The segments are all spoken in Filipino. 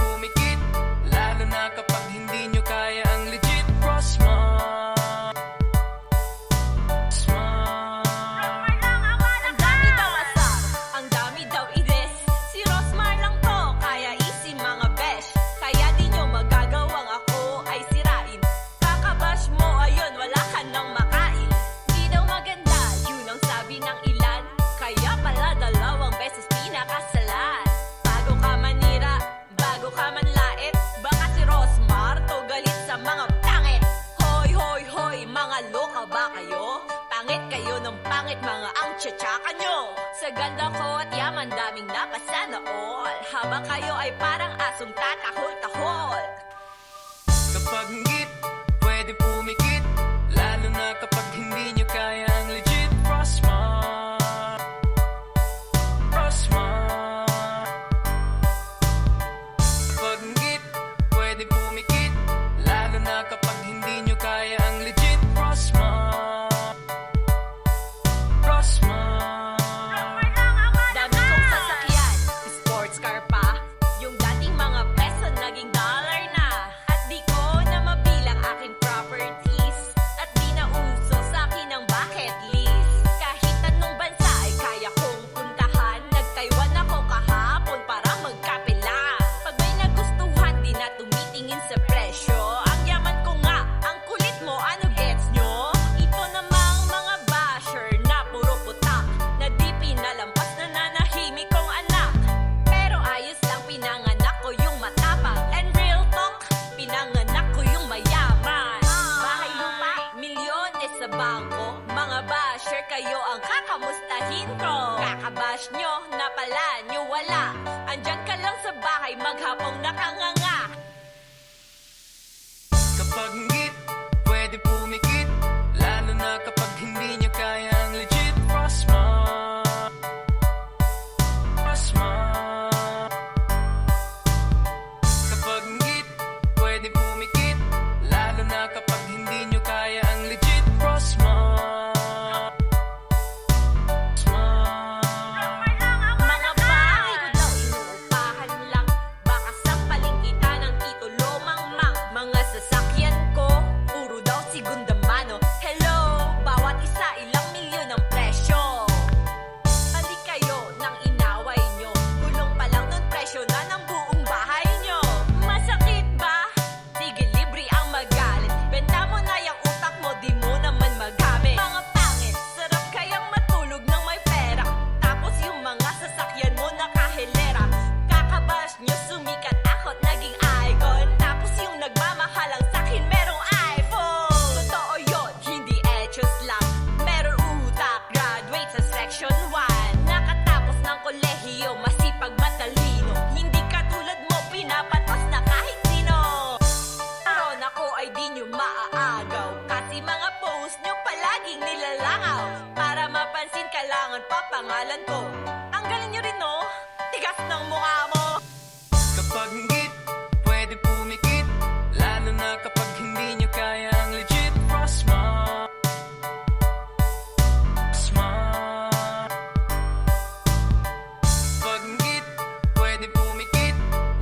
pumikit, lalo na kapag hindi nyo kaya ang legit. Crossmark, Rosmar lang ang ang dami daw asar, ang dami daw ides. Si Rosmar lang to, kaya easy mga besh. Kaya di nyo magagawang ako ay sirain. Kakabash mo ayun, wala ka nang makain. Di daw maganda, yun ang sabi ng ilan. Kaya pala dalawang beses pinakasalan. Bago ka manira, bago ka manlait, baka si Rosmar to galit sa mga pangit. Hoy, hoy, hoy, mga loka ba kayo? Pangit kayo ng pangit, mga ang tsatsaka nyo. Sa ganda ko at yaman, daming napasana all. Habang kayo ay parang asong tatahol-tahol. kapag ngit, pwede pumikit, lalo na kapag hindi nyo kaya ang legit. Crossmark, Crossmark. Kapag ngit, pwede pumikit, lalo na kapag hindi nyo kaya ang legit. Crossmark, Crossmark. Dami kong sasakyan, sports car pa. Yung dating mga peso naging dollar na. At di ko na mabilang aking properties. At di na uso sa akin ang bucket list. Kahit anong bansa ay kaya kong puntahan. Nag-Taiwan ako kahapon para magkapela. Pag may nagustuhan, di na tumitingin sa presyo. Ang yaman ko nga, ang kulit mo, ano gets nyo? Ito namang mga basher na puro putak. Na di pinalampas na nanahimik kong anak. Pero ayos lang, pinanganak ko yung matapang. And real talk, pinanganak ko yung mayaman. Bahay lupa, milyones sa bangko. Mga basher, kayo ang kakamustahin ko. Kakabash nyo, napala nyo wala. Andyan ka lang sa bahay, maghapong nakanganga. Kapag ngit, pwede pumikit, lalo na kapag hindi nyo kaya ang legit. Crossmark, Crossmark. Kapag ngit, pwede pumikit, lalo na kapag hindi nyo kaya ang legit. Crossmark, Crossmark. Mga bahay ko daw inuupahan lang. Baka sampaling kita ng titulo mangmang. Mga sasakyan ko, puro daw segunda mano. Hello, bawat isa ilang milyon ang presyo. Balik kayo ng inaway nyo. Gulong pa lang nun, presyo na ng buong bahay nyo. Masakit ba? Sige, libre ang magalit. Benta mo na yung utak mo, di mo naman magamit. Mga pangit, sarap kayang matulog ng may pera. Tapos yung mga sasakyan mo nakahilera. Kakabash nyo, sumikat ako't naging icon. Tapos yung nagmamahalang sa'kin merong iPhone. Totoo yun, hindi etchos lang. Meron utak, graduate sa section 1. Nakatapos ng kolehiyo, masipag matalino. Hindi katulad mo, pinapatos na kahit sino. Pero nako ay di nyo maaagaw. Kasi mga post nyo palaging nilalangaw. Para mapansin, kailangan pa pangalan ko. Ang galing nyo rin, no? Tigas ng mukha mo. Kapag ngit, pwede pumikit, lalo na kapag hindi nyo kaya ang legit. Crossmark, Crossmark. Kapag ngit, pwede pumikit,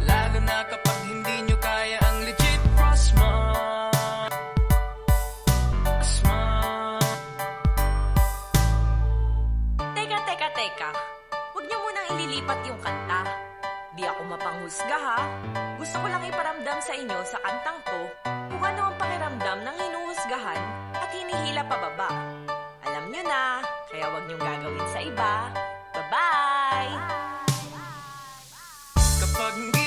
lalo na kapag hindi nyo kaya ang legit. Crossmark, Crossmark. Teka. Huwag niyo munang ililipat yung kanta. Di ako mapanghusga ha. Gusto ko lang iparamdam sa inyo sa kantang to kung ano ang pakiramdam ng hinuhusgahan at hinihila pababa. Alam niyo na, kaya huwag niyong gagawin sa iba. Bye-bye! Kapag ngit,